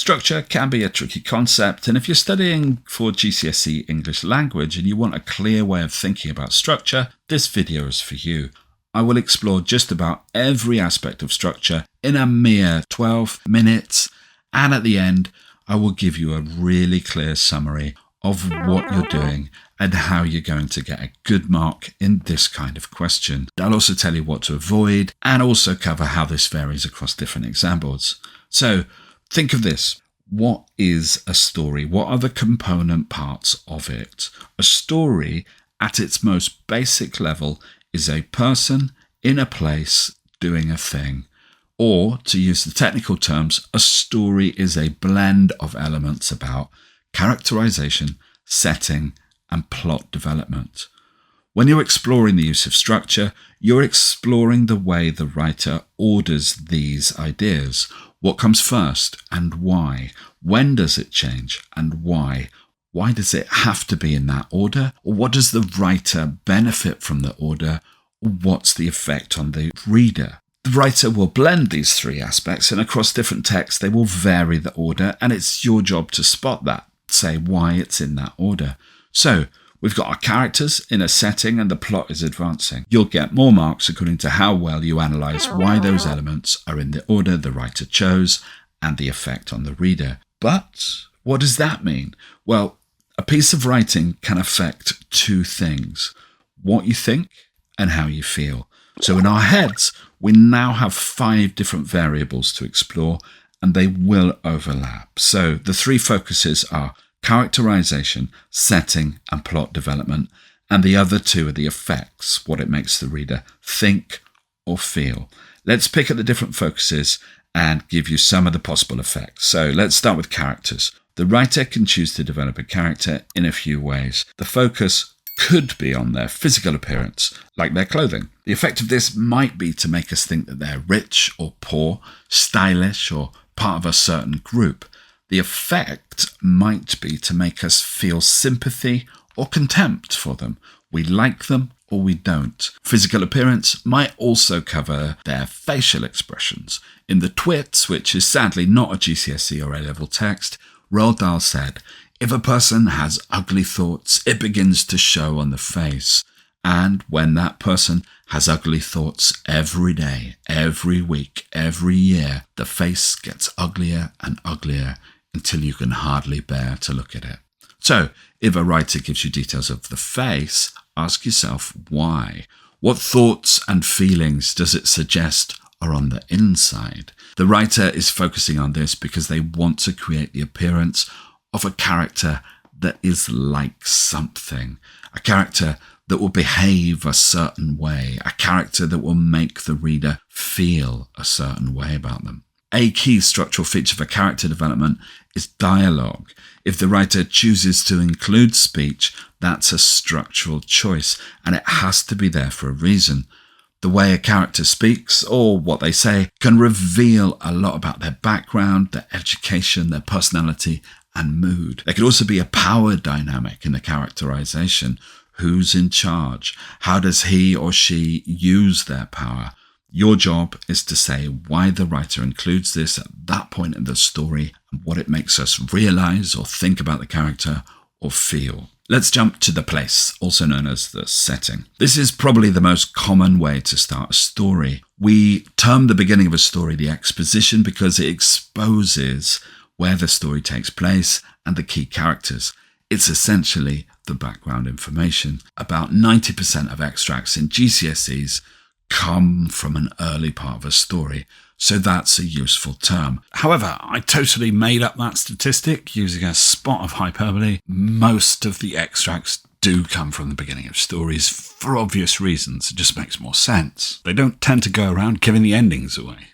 Structure can be a tricky concept, and if you're studying for GCSE English language and you want a clear way of thinking about structure, this video is for you. I will explore just about every aspect of structure in a mere 12 minutes, and at the end, I will give you a really clear summary of what you're doing and how you're going to get a good mark in this kind of question. I'll also tell you what to avoid and also cover how this varies across different exam boards. So think of this. What is a story? What are the component parts of it? A story, at its most basic level, is a person in a place doing a thing. Or, to use the technical terms, a story is a blend of elements about characterization, setting, and plot development. When you're exploring the use of structure, you're exploring the way the writer orders these ideas. What comes first and why? When does it change and why? Why does it have to be in that order? Or what does the writer benefit from the order? Or what's the effect on the reader? The writer will blend these three aspects, and across different texts they will vary the order, and it's your job to spot that, say why it's in that order. So we've got our characters in a setting and the plot is advancing. You'll get more marks according to how well you analyse why those elements are in the order the writer chose and the effect on the reader. But what does that mean? Well, a piece of writing can affect two things: what you think and how you feel. So in our heads, we now have 5 different variables to explore, and they will overlap. So the 3 focuses are characterization, setting, and plot development, and the other 2 are the effects, what it makes the reader think or feel. Let's pick at the different focuses and give you some of the possible effects. So let's start with characters. The writer can choose to develop a character in a few ways. The focus could be on their physical appearance, like their clothing. The effect of this might be to make us think that they're rich or poor, stylish or part of a certain group. The effect might be to make us feel sympathy or contempt for them. We like them or we don't. Physical appearance might also cover their facial expressions. In the Twits, which is sadly not a GCSE or A-level text, Roald Dahl said, "If a person has ugly thoughts, it begins to show on the face. And when that person has ugly thoughts every day, every week, every year, the face gets uglier and uglier until you can hardly bear to look at it." So, if a writer gives you details of the face, ask yourself why. What thoughts and feelings does it suggest are on the inside? The writer is focusing on this because they want to create the appearance of a character that is like something, a character that will behave a certain way, a character that will make the reader feel a certain way about them. A key structural feature for character development is dialogue. If the writer chooses to include speech, that's a structural choice, and it has to be there for a reason. The way a character speaks, or what they say, can reveal a lot about their background, their education, their personality, and mood. There could also be a power dynamic in the characterization. Who's in charge? How does he or she use their power? Your job is to say why the writer includes this at that point in the story and what it makes us realize or think about the character or feel. Let's jump to the place, also known as the setting. This is probably the most common way to start a story. We term the beginning of a story the exposition because it exposes where the story takes place and the key characters. It's essentially the background information. About 90% of extracts in GCSEs come from an early part of a story, so that's a useful term. However, I totally made up that statistic using a spot of hyperbole. Most of the extracts do come from the beginning of stories for obvious reasons. It just makes more sense. They don't tend to go around giving the endings away.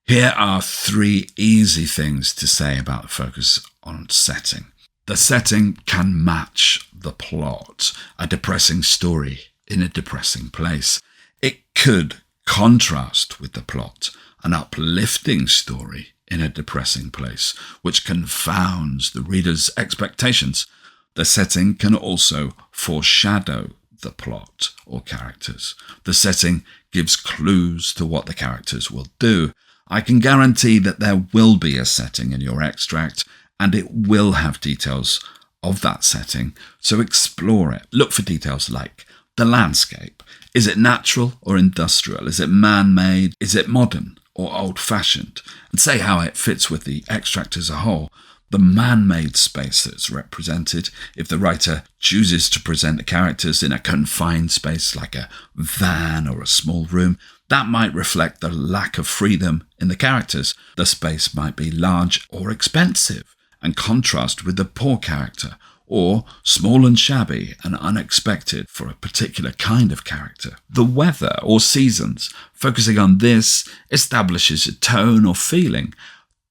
Here are 3 easy things to say about the focus on setting. The setting can match the plot, a depressing story in a depressing place. It could contrast with the plot, an uplifting story in a depressing place, which confounds the reader's expectations. The setting can also foreshadow the plot or characters. The setting gives clues to what the characters will do. I can guarantee that there will be a setting in your extract and it will have details of that setting, so explore it. Look for details like the landscape. Is it natural or industrial? Is it man-made? Is it modern or old-fashioned? And say how it fits with the extract as a whole. The man-made space that's represented, if the writer chooses to present the characters in a confined space like a van or a small room, that might reflect the lack of freedom in the characters. The space might be large or expensive and contrast with the poor character, or small and shabby and unexpected for a particular kind of character. The weather or seasons, focusing on this, establishes a tone or feeling.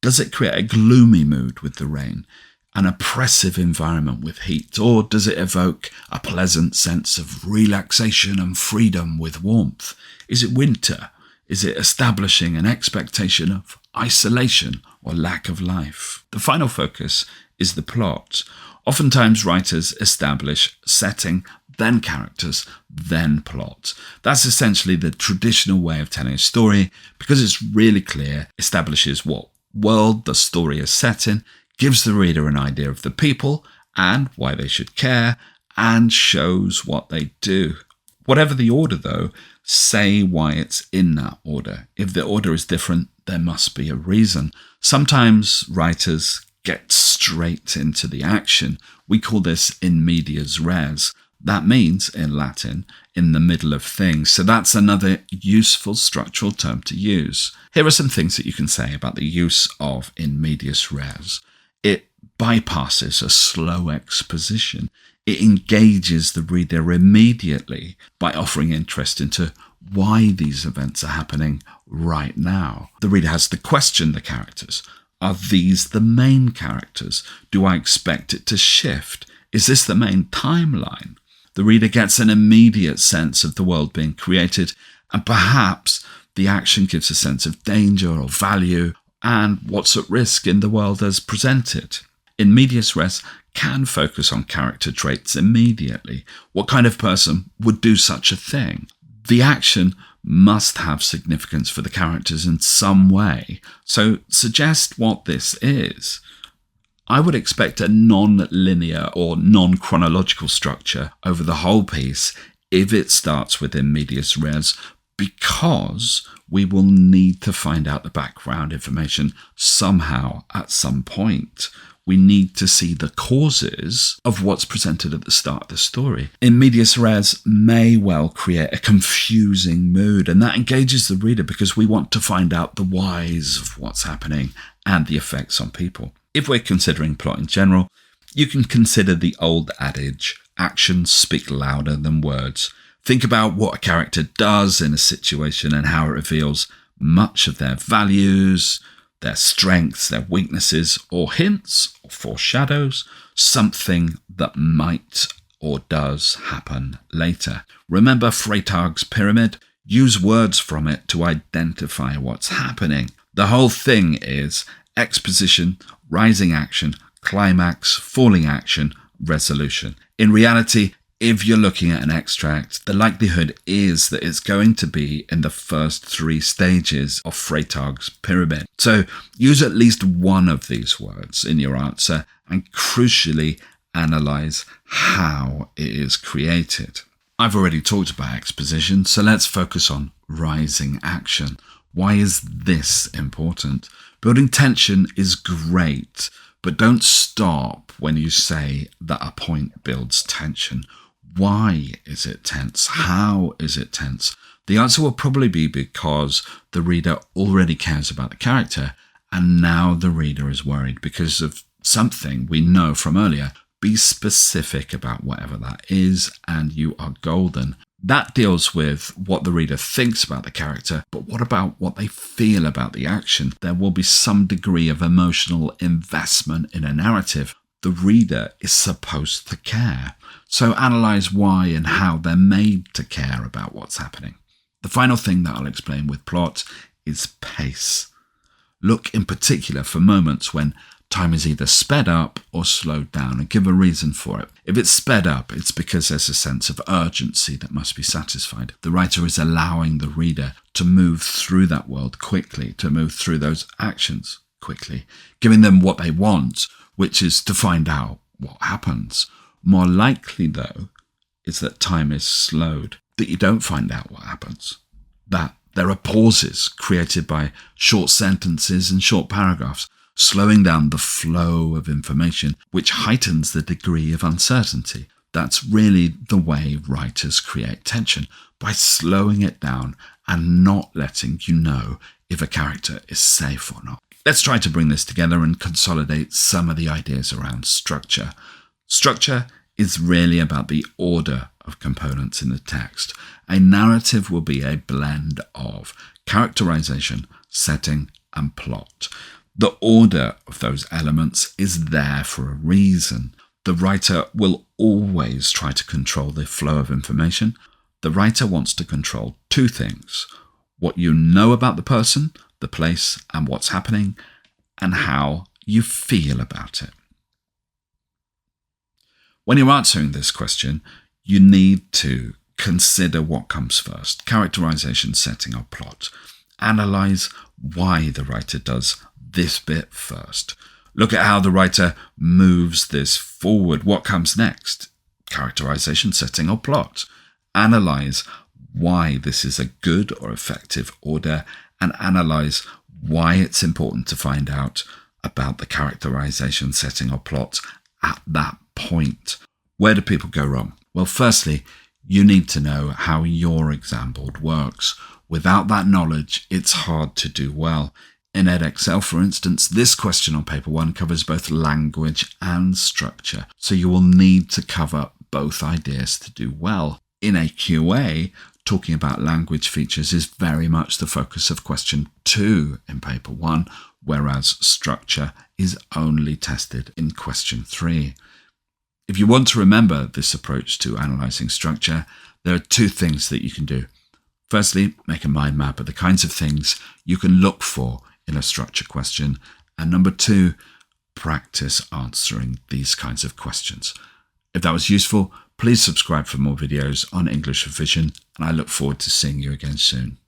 Does it create a gloomy mood with the rain, an oppressive environment with heat, or does it evoke a pleasant sense of relaxation and freedom with warmth? Is it winter? Is it establishing an expectation of isolation or lack of life? The final focus is the plot. Oftentimes writers establish setting, then characters, then plot. That's essentially the traditional way of telling a story because it's really clear, establishes what world the story is set in, gives the reader an idea of the people and why they should care, and shows what they do. Whatever the order though, say why it's in that order. If the order is different, there must be a reason. Sometimes writers get straight into the action. We call this in medias res. That means, in Latin, in the middle of things. So that's another useful structural term to use. Here are some things that you can say about the use of in medias res. It bypasses a slow exposition. It engages the reader immediately by offering interest into why these events are happening right now. The reader has to question the characters. Are these the main characters? Do I expect it to shift? Is this the main timeline? The reader gets an immediate sense of the world being created, and perhaps the action gives a sense of danger or value and what's at risk in the world as presented. In medias res can focus on character traits immediately. What kind of person would do such a thing? The action must have significance for the characters in some way, so suggest what this is. I would expect a non-linear or non-chronological structure over the whole piece if it starts with in medias res, because we will need to find out the background information somehow at some point. We need to see the causes of what's presented at the start of the story. In medias res may well create a confusing mood, and that engages the reader because we want to find out the whys of what's happening and the effects on people. If we're considering plot in general, you can consider the old adage, actions speak louder than words. Think about what a character does in a situation and how it reveals much of their values, their strengths, their weaknesses, or hints or foreshadows something that might or does happen later. Remember Freytag's pyramid? Use words from it to identify what's happening. The whole thing is exposition, rising action, climax, falling action, resolution. In reality, if you're looking at an extract, the likelihood is that it's going to be in the first 3 stages of Freytag's pyramid. So use at least one of these words in your answer and crucially analyse how it is created. I've already talked about exposition, so let's focus on rising action. Why is this important? Building tension is great, but don't stop when you say that a point builds tension. Why is it tense? How is it tense? The answer will probably be because the reader already cares about the character and now the reader is worried because of something we know from earlier. Be specific about whatever that is and you are golden. That deals with what the reader thinks about the character, but what about what they feel about the action? There will be some degree of emotional investment in a narrative. The reader is supposed to care. So analyse why and how they're made to care about what's happening. The final thing that I'll explain with plot is pace. Look in particular for moments when time is either sped up or slowed down, and give a reason for it. If it's sped up, it's because there's a sense of urgency that must be satisfied. The writer is allowing the reader to move through that world quickly, to move through those actions quickly, giving them what they want, which is to find out what happens. More likely, though, is that time is slowed, that you don't find out what happens, that there are pauses created by short sentences and short paragraphs, slowing down the flow of information, which heightens the degree of uncertainty. That's really the way writers create tension, by slowing it down and not letting you know if a character is safe or not. Let's try to bring this together and consolidate some of the ideas around structure. Structure is really about the order of components in the text. A narrative will be a blend of characterization, setting, and plot. The order of those elements is there for a reason. The writer will always try to control the flow of information. The writer wants to control two things: what you know about the person, the place, and what's happening, and how you feel about it. When you're answering this question, you need to consider what comes first: characterization, setting, or plot. Analyze why the writer does this bit first. Look at how the writer moves this forward. What comes next? Characterization, setting, or plot. Analyze why this is a good or effective order, and analyze why it's important to find out about the characterization, setting, or plot at that point. Where do people go wrong? Well, firstly, you need to know how your exam board works. Without that knowledge, it's hard to do well. In edXL, for instance, this question on paper 1 covers both language and structure, so you will need to cover both ideas to do well. In a QA, talking about language features is very much the focus of question 2 in paper 1, whereas structure is only tested in question 3. If you want to remember this approach to analysing structure, there are two things that you can do. Firstly, make a mind map of the kinds of things you can look for in a structure question. And number 2, practice answering these kinds of questions. If that was useful, please subscribe for more videos on English revision, and I look forward to seeing you again soon.